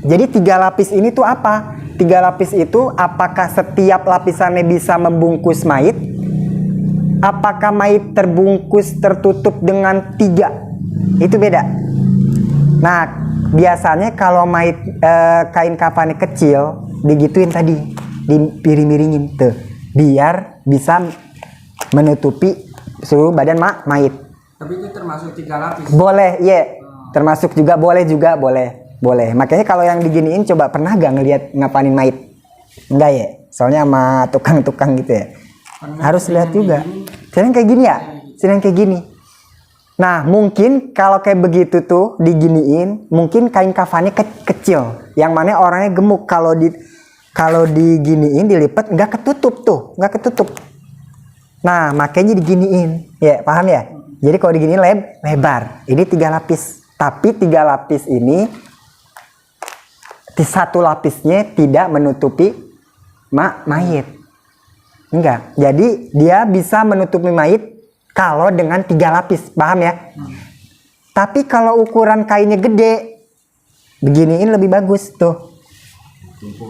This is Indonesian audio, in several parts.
Jadi 3 lapis ini tuh apa? 3 lapis itu apakah setiap lapisannya bisa membungkus mayit? Apakah mayit terbungkus tertutup dengan 3? Itu beda. Nah, biasanya kalau mayit kain kafannya kecil, digituin tadi, dipiring-miringin tuh, biar bisa menutupi seluruh badan mayit. Tapi itu termasuk 3 lapis. Boleh, iya. Termasuk juga boleh. Boleh. Makanya kalau yang diginiin coba pernah gak ngelihat ngapain mayit? Enggak ya? Soalnya sama tukang-tukang gitu ya. Pernah. Harus lihat juga. Sering kayak gini ya? Sering kayak gini. Nah, mungkin kalau kayak begitu tuh diginiin, mungkin kain kafannya kecil. Yang mana orangnya gemuk. Kalau diginiin, dilipat nggak ketutup. Nah, makanya diginiin. Ya, paham ya? Jadi kalau diginiin lebar. Ini 3 lapis. Tapi 3 lapis ini, 1 lapisnya tidak menutupi mayit. Enggak. Jadi dia bisa menutupi mayit kalau dengan 3 lapis. Paham ya? Tapi kalau ukuran kainnya gede, beginiin lebih bagus tuh.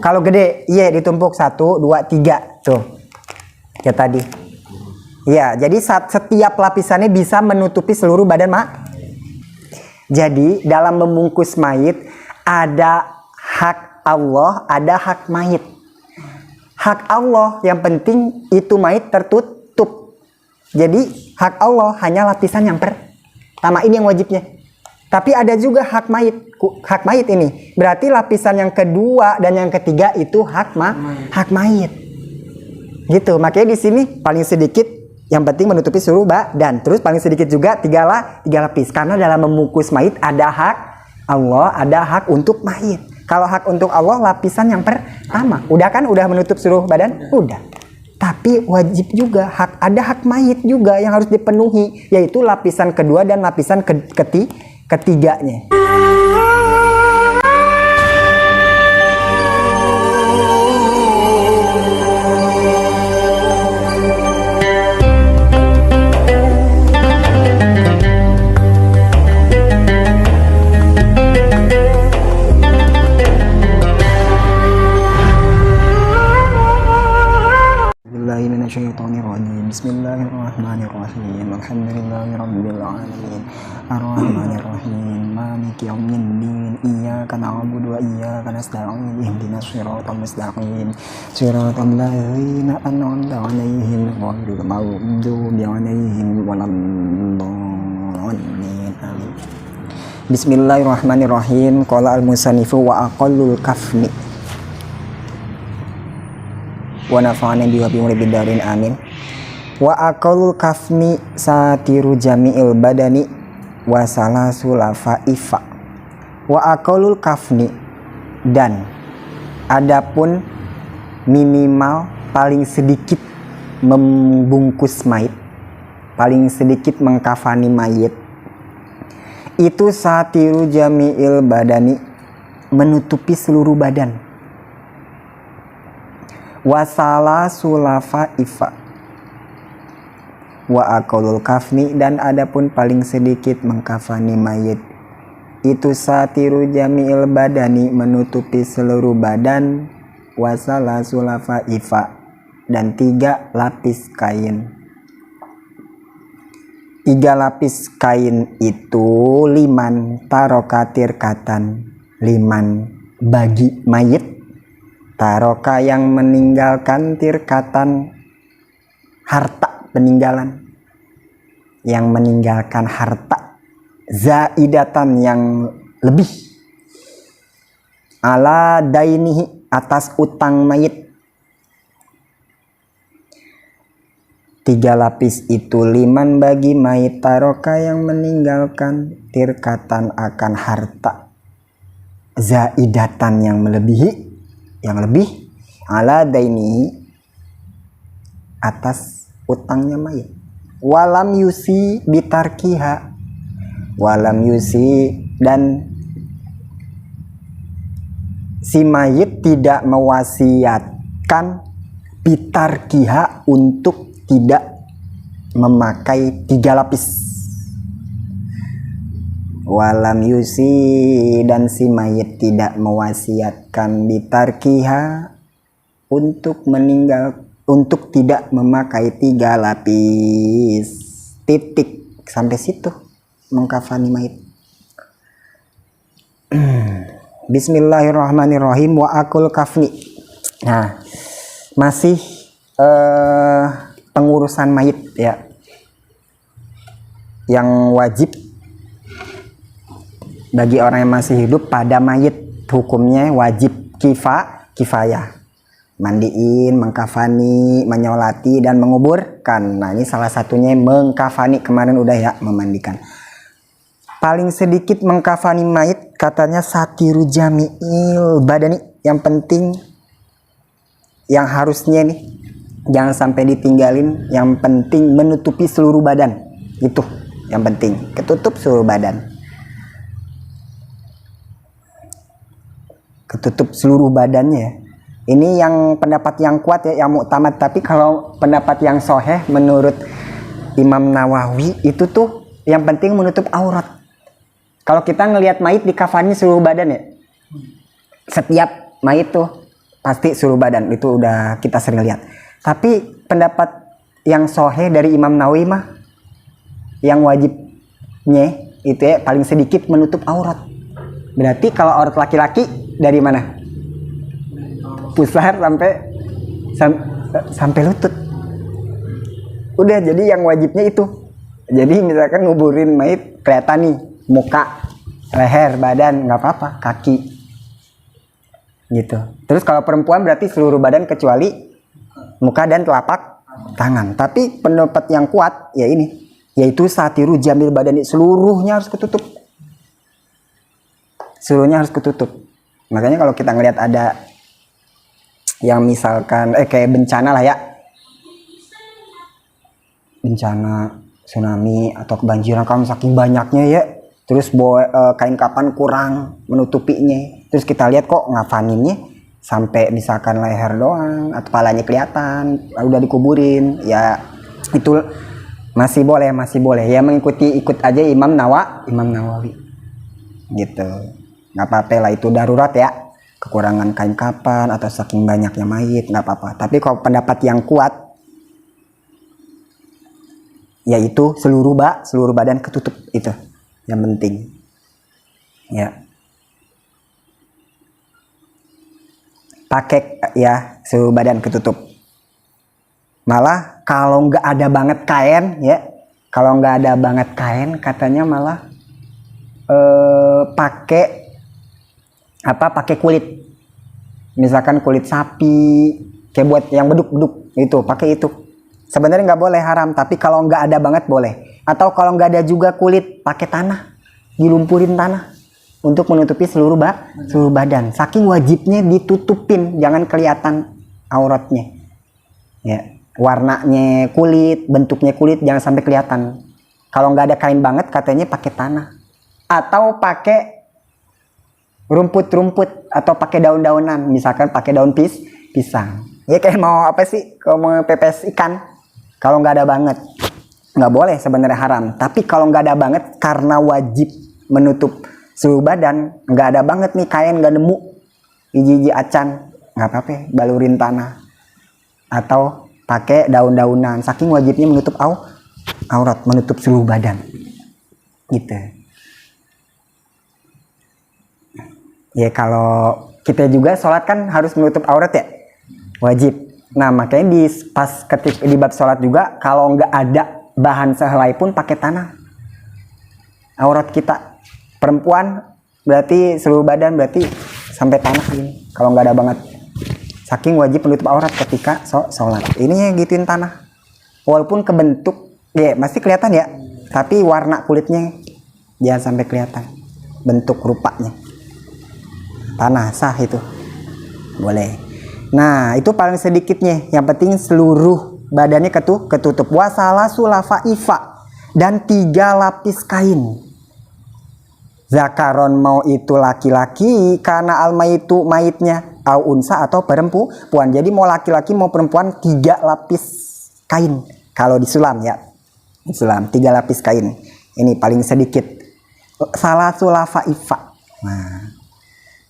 Kalau gede, iya ditumpuk 1, 2, 3 tuh. Ya tadi. Iya, jadi setiap lapisannya bisa menutupi seluruh badan Jadi dalam membungkus mayit ada hak Allah, ada hak mayit. Hak Allah yang penting itu mayit tertutup. Jadi hak Allah hanya lapisan yang pertama, ini yang wajibnya. Tapi ada juga hak mayit ini. Berarti lapisan yang kedua dan yang ketiga itu hak mayit. Gitu. Makanya di sini paling sedikit yang penting menutupi seluruh badan. Terus paling sedikit juga 3 lapis. Karena dalam membungkus mayit ada hak Allah, ada hak untuk mayit. Kalau hak untuk Allah lapisan yang pertama. Udah kan? Udah menutup seluruh badan? Udah. Tapi wajib juga ada hak mayit juga yang harus dipenuhi, yaitu lapisan kedua dan lapisan ketiganya. Bismillahirrahmanirrahim. Alhamdulillahirabbil alamin. Arrahmanirrahim. Maliki yaumiddin. Iyyaka na'budu wa iyyaka nasta'in. Ihdinas siratal mustaqim. Siratal ladzina an'amta 'alaihim ghairil maghdubi 'alaihim waladdallin. Amin. Bismillahirrahmanirrahim. Qala al-musannifu wa aqallul kafni. Wa nafa'ana bihi wa bi darin amin. Wa aqallul kafni satiru jami'il badani wa salasul lafaifa. Wa aqallul kafni, dan adapun minimal paling sedikit membungkus mayit, paling sedikit mengkafani mayit, itu satiru jami'il badani, menutupi seluruh badan. Wasala sulafa ifa. Wa aqallul kafni, dan adapun paling sedikit mengkafani mayit, itu satiru jami'il badani, menutupi seluruh badan. Wasala sulafa ifa, dan 3 lapis kain. 3 lapis kain itu liman tarokatir katan, liman bagi mayit, taroka yang meninggalkan tirkatan harta peninggalan, yang meninggalkan harta zaidatan yang lebih, ala dainihi, atas utang mayit. 3 lapis itu liman bagi mayit taroka yang meninggalkan tirkatan akan harta zaidatan yang melebihi, yang lebih, ala daini, atas utangnya mayit. Walam yusi bitarkiha, walam yusi, dan si mayit tidak mewasiatkan bitarkiha, untuk tidak memakai 3 lapis. walam yusi, dan si mayit tidak mewasiatkan bitarkiha, untuk tidak memakai 3 lapis. Titik, sampai situ mengkafani mayit. Bismillahirrahmanirrahim. Wa akul kafni. Nah, masih pengurusan mayit ya, yang wajib bagi orang yang masih hidup pada mayit, hukumnya wajib kifayah. Mandiin, mengkafani, menyolati, dan menguburkan. Nah, ini salah satunya mengkafani. Kemarin udah ya, memandikan. Paling sedikit mengkafani mayit katanya satiru jami'il badani. Yang penting, yang harusnya nih, jangan sampai ditinggalin. Yang penting menutupi seluruh badan. Itu yang penting, ketutup seluruh badan. Ketutup seluruh badannya. Ini yang pendapat yang kuat ya, yang muktamad. Tapi kalau pendapat yang sahih menurut Imam Nawawi itu tuh yang penting menutup aurat. Kalau kita ngelihat mayit dikafani seluruh badan ya, setiap mayit tuh pasti seluruh badan, itu udah kita sering lihat. Tapi pendapat yang sahih dari Imam Nawawi mah yang wajibnya itu ya paling sedikit menutup aurat. Berarti kalau aurat laki-laki dari mana? Pusar sampai lutut. Udah, jadi yang wajibnya itu. Jadi misalkan nguburin mayit kelihatan nih muka, leher, badan, nggak apa-apa, kaki gitu. Terus kalau perempuan berarti seluruh badan kecuali muka dan telapak tangan. Tapi pendapat yang kuat ya ini, yaitu satiru jamil badani, seluruhnya harus ketutup. Seluruhnya harus ketutup. Makanya kalau kita ngelihat ada yang misalkan kayak bencana lah ya, bencana tsunami atau kebanjiran, kalau saking banyaknya ya, terus kain kapan kurang menutupinya, terus kita lihat kok ngafaninnya sampai misalkan leher doang atau palanya kelihatan, udah dikuburin, ya itu masih boleh ya, ikut aja Imam Nawawi gitu. Nggak apa-apa lah, itu darurat ya, kekurangan kain kapan atau saking banyaknya mayit, nggak apa-apa. Tapi kalau pendapat yang kuat yaitu seluruh badan ketutup, itu yang penting ya. Pakai ya seluruh badan ketutup. Malah kalau nggak ada banget kain ya, kalau nggak ada banget kain katanya malah pakai kulit, misalkan kulit sapi kayak buat yang beduk itu, pakai itu. Sebenarnya nggak boleh, haram, tapi kalau nggak ada banget boleh. Atau kalau nggak ada juga kulit, pakai tanah, dilumpurin tanah untuk menutupi seluruh badan. Saking wajibnya ditutupin, jangan kelihatan auratnya ya, warnanya kulit, bentuknya kulit jangan sampai kelihatan. Kalau nggak ada kain banget katanya pakai tanah atau pakai rumput atau pakai daun-daunan, misalkan pakai daun pisang ya, kayak mau apa sih, kalau mau pepes ikan. Kalau nggak ada banget nggak boleh, sebenarnya haram. Tapi kalau nggak ada banget karena wajib menutup seluruh badan, nggak ada banget nih kain, nggak nemu iji acan, nggak apa-apa, balurin tanah atau pakai daun-daunan, saking wajibnya menutup aurat, menutup seluruh badan gitu ya. Kalau kita juga sholat kan harus menutup aurat ya, wajib. Nah makanya di bab sholat juga, kalau nggak ada bahan sehelai pun pakai tanah aurat kita. Perempuan berarti seluruh badan, berarti sampai tanah ini kalau nggak ada banget, saking wajib menutup aurat ketika sholat. Ini gituin tanah, walaupun kebentuk ya masih kelihatan ya, tapi warna kulitnya jangan sampai kelihatan, bentuk rupanya. Tanah sah itu boleh. Nah itu paling sedikitnya, yang penting seluruh badannya ketutup. Wasala sulafa ifa, dan 3 lapis kain. Zakaron mau itu laki-laki, karena alma itu mayitnya, au unsa atau perempuan. Jadi mau laki-laki mau perempuan 3 lapis kain. Kalau disulam ya, disulam 3 lapis kain. Ini paling sedikit. salasul lafa. Nah,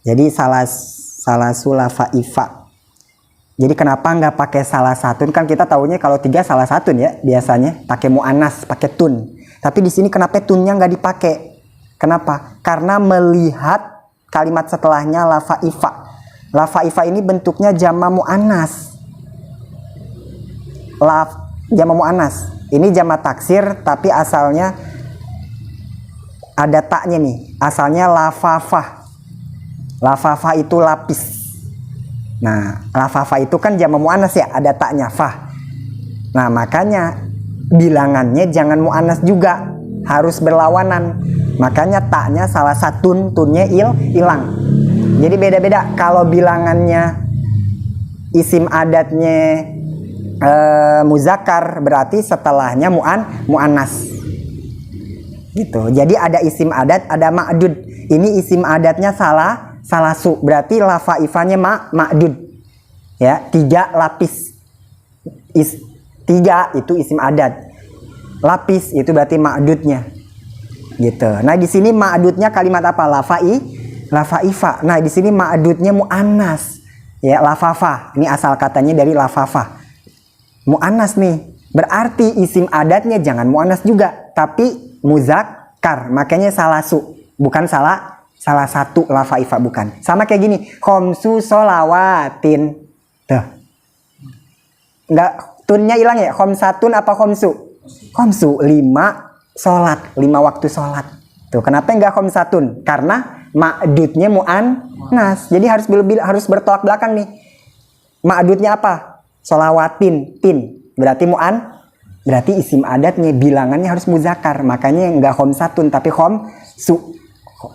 jadi salasul lafa. Jadi kenapa nggak pakai salah satun? Kan kita tahunya kalau 3 salah satun ya biasanya pakai muannas, pakai tun. Tapi di sini kenapa tunnya nggak dipakai? Kenapa? Karena melihat kalimat setelahnya lafaifa. Lafaifa ini bentuknya jama muannas. Jama muannas. Ini jama taksir tapi asalnya ada taknya nih. Asalnya lafafah. Lafafah itu lapis. Nah, lafafah itu kan jama muannas ya, ada taknya fah. Nah, makanya bilangannya jangan muannas juga, harus berlawanan. Makanya taknya salah satu, tunnya hilang. Jadi beda-beda. Kalau bilangannya isim adatnya muzakkar, berarti setelahnya muannas. Gitu. Jadi ada isim adat, ada ma'dud. Ini isim adatnya salasu, berarti lafaifanya ma'dud. Ya, 3 lapis. 3 itu isim adat. Lapis itu berarti ma'dudnya. Gitu. Nah, di sini ma'dudnya kalimat apa? Lafaifa. Nah, di sini ma'dudnya muannas. Ya, lafafah. Ini asal katanya dari lafafah. Muannas nih. Berarti isim adatnya jangan muannas juga, tapi muzakkar. Makanya salasu, bukan salah satu lafaifa, bukan. Sama kayak gini, khomsu sholawatin. Tuh. Enggak, tunnya hilang ya? Khomsatun apa khomsu? Khomsu, 5 sholat, 5 waktu sholat. Tuh, kenapa enggak khomsatun? Karena ma'dudnya muannas. Jadi harus bertolak belakang nih. Ma'dudnya apa? Sholawatin, tin. Berarti berarti isim adatnya bilangannya harus muzakkar. Makanya enggak khomsatun tapi khomsu.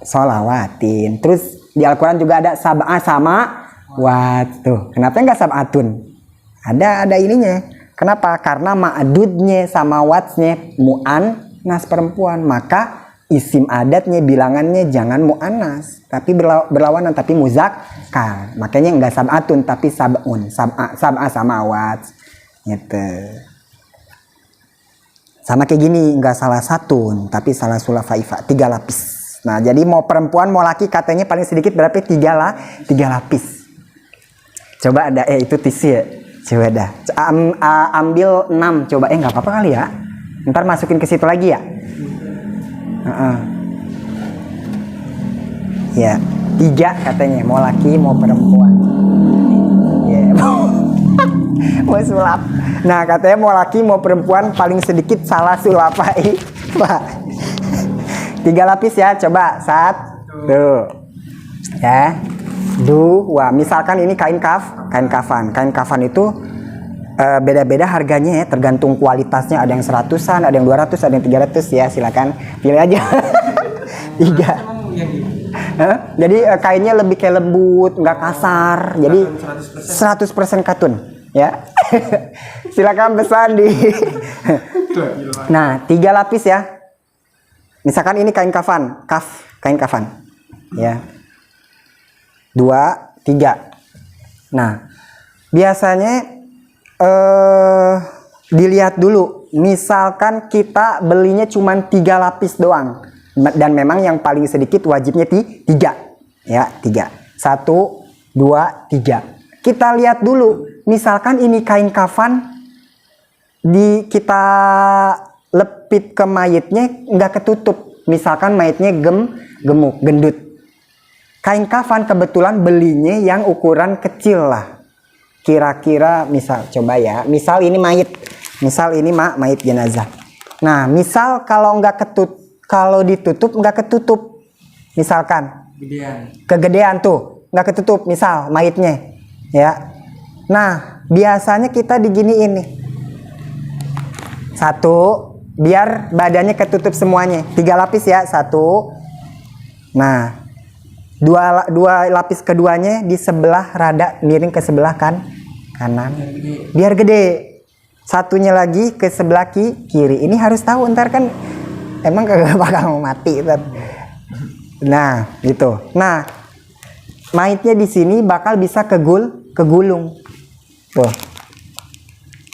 Sholawatin. Terus di Al-Quran juga ada sab'a sama wat. Tuh, kenapa enggak sab'atun? Ada ininya. Kenapa? Karena ma'dudnya sama watsnya muannas perempuan. Maka isim adatnya bilangannya jangan muannas, tapi berlawanan, tapi muzakkar. Makanya enggak sab'atun tapi sab'un. Sab'a sama wats. Gitu. Sama kayak gini, enggak salah satun tapi salah sulafaifa, 3 lapis. Nah, jadi mau perempuan mau laki katanya paling sedikit berapa? 3 lapis. Coba ada itu tisu ya. Coba dah. Ambil 6 coba. Nggak apa-apa kali ya. Ntar masukin ke situ lagi ya. Ya, 3 katanya, mau laki mau perempuan. Ya, mau sulap. Nah, katanya mau laki mau perempuan paling sedikit salah sulafai. 3 lapis ya, coba 1 ya, 2. Misalkan ini kain kafan. Kain kafan itu beda-beda harganya ya, tergantung kualitasnya. Ada yang 100-an, ada yang 200, ada yang 300 ya. Silakan pilih aja. 3. Jadi kainnya lebih kayak lembut, nggak kasar. Jadi 100% katun ya. Silakan pesan di. Nah, 3 lapis ya. Misalkan ini kain kafan, kain kafan, ya. 2, 3. Nah, biasanya dilihat dulu. Misalkan kita belinya cuma 3 lapis doang, dan memang yang paling sedikit wajibnya 3, ya 3. 1, 2, 3. Kita lihat dulu. Misalkan ini kain kafan kita lepit ke mayitnya nggak ketutup, misalkan mayitnya gemuk, gendut. Kain kafan kebetulan belinya yang ukuran kecil lah, kira-kira misal coba ya, misal ini mayit, mayit jenazah. Nah, misal kalau ditutup nggak ketutup, misalkan kegedean tuh nggak ketutup, misal mayitnya ya. Nah, biasanya kita diginiin nih, 1 biar badannya ketutup semuanya, 3 lapis ya, 1. Nah, 2 lapis keduanya di sebelah rada miring ke sebelah kanan, biar gede. 1-nya lagi ke sebelah kiri. Ini harus tahu, ntar kan emang kagak bakal mati. Nah, gitu. Nah, mayitnya di sini bakal bisa kegulung. Tuh.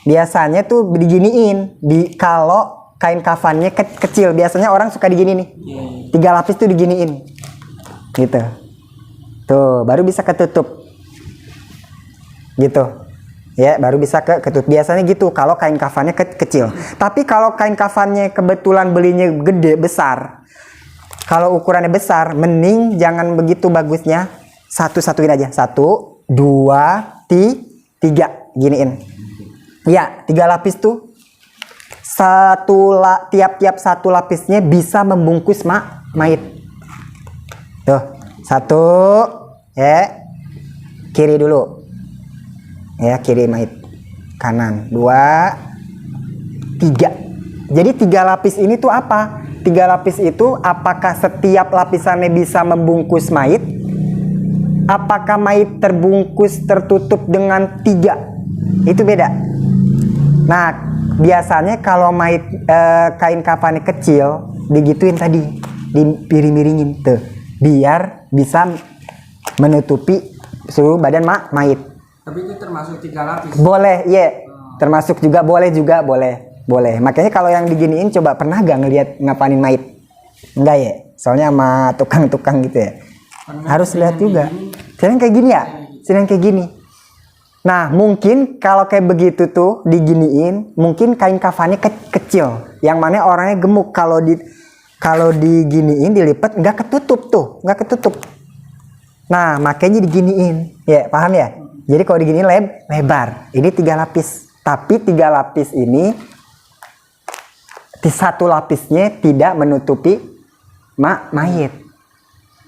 Biasanya tuh diginiin, kalau kain kafannya kecil, biasanya orang suka digini nih, 3 lapis tuh diginiin gitu tuh, baru bisa ketutup gitu ya, baru bisa ketutup biasanya gitu kalau kain kafannya kecil. Tapi kalau kain kafannya kebetulan belinya gede besar, kalau ukurannya besar, mending jangan begitu bagusnya, satuin aja, 1, 2, 3 giniin ya, 3 lapis tuh tiap-tiap 1 lapisnya bisa membungkus mayit tuh. 1 ya, kiri dulu ya, kiri mayit, kanan 2, 3. Jadi 3 lapis ini tuh apa? 3 lapis itu apakah setiap lapisannya bisa membungkus mayit? Apakah mayit terbungkus tertutup dengan 3? Itu beda. Nah, biasanya kalau mayit kain kafannya kecil digituin tadi, dipiring-miringin tuh, biar bisa menutupi seluruh badan mayit. Tapi itu termasuk 3 lapis. Boleh, iya. Termasuk juga boleh. Makanya kalau yang diginiin, coba pernah gak ngelihat ngapanin mayit? Enggak ya? Soalnya sama tukang-tukang gitu ya. Pernah. Harus lihat juga. Sering kayak gini ya? Sering kayak gini. Nah, mungkin kalau kayak begitu tuh diginiin, mungkin kain kafannya kecil, yang mana orangnya gemuk. Kalau diginiin, dilipat nggak ketutup. Nah, makanya diginiin, ya paham ya? Jadi kalau diginiin lebar, ini 3 lapis. Tapi 3 lapis ini, 1 lapisnya tidak menutupi mayit,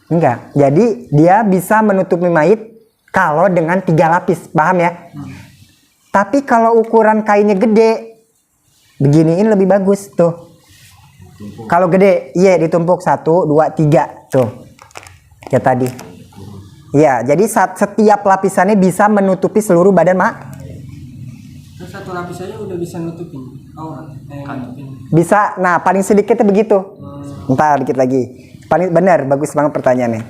enggak. Jadi dia bisa menutupi mayit kalau dengan 3 lapis, paham ya? Tapi kalau ukuran kainnya gede, beginiin lebih bagus tuh. Kalau gede, iya ditumpuk 1, 2, 3 tuh. Ya tadi. Iya, jadi setiap lapisannya bisa menutupi seluruh badan Terus 1 lapis aja udah bisa nutupin aurat. Bisa. Nah, paling sedikitnya begitu. Ntar dikit lagi. Paling benar, bagus banget pertanyaannya.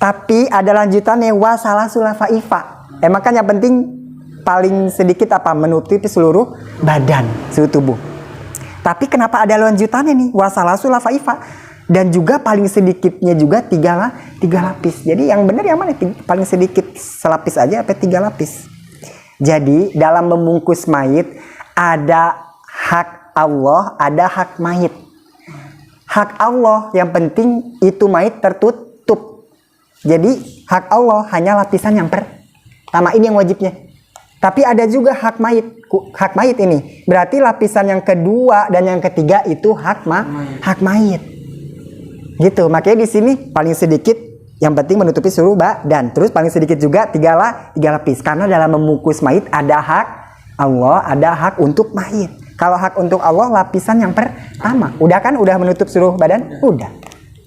Tapi ada lanjutannya, wasalasul faifa. Emang kan yang penting paling sedikit apa? Menutupi seluruh badan, seluruh tubuh. Tapi kenapa ada lanjutannya nih? Wasalasul faifa. Dan juga paling sedikitnya juga 3 lapis. Jadi yang benar yang mana? Paling sedikit selapis aja apa 3 lapis? Jadi dalam membungkus mayit ada hak Allah, ada hak mayit. Hak Allah yang penting itu mayit tertutup. Jadi hak Allah hanya lapisan yang pertama, ini yang wajibnya. Tapi ada juga hak mayit ini. Berarti lapisan yang kedua dan yang ketiga itu hak mayit. Gitu. Makanya di sini paling sedikit yang penting menutupi seluruh badan. Terus paling sedikit juga 3 lapis. Karena dalam membungkus mayit ada hak Allah, ada hak untuk mayit. Kalau hak untuk Allah lapisan yang pertama. Udah kan? Udah menutup seluruh badan? Udah.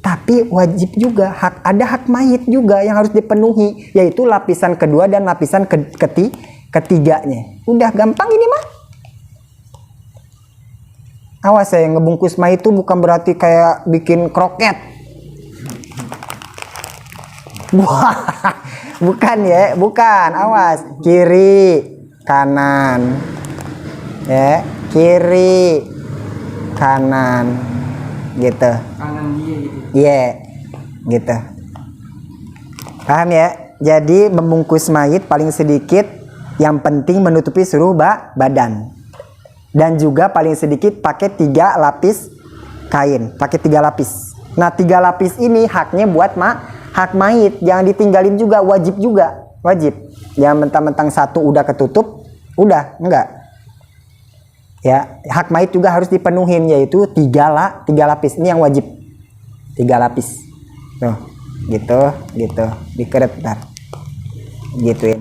Tapi wajib juga ada hak mayit juga yang harus dipenuhi, yaitu lapisan kedua dan lapisan ketiganya. Udah gampang ini mah. Awas ya, ngebungkus mayit itu bukan berarti kayak bikin kroket. Bukan ya, bukan. Awas, kiri, kanan. Ya, kiri, kanan. Gitu. Kanan dia gitu. Iya, gitu. Paham ya? Jadi membungkus mayit paling sedikit, yang penting menutupi seluruh badan. Dan juga paling sedikit pakai 3 lapis kain, pakai 3 lapis. Nah 3 lapis ini haknya buat hak mayit, jangan ditinggalin juga, wajib juga, wajib. Jangan mentang-mentang 1 udah ketutup, udah enggak. Ya, hak mayit juga harus dipenuhin, yaitu 3 lapis. Ini yang wajib. 3 lapis. Tuh, gitu, dikeret ntar. Gitu ya.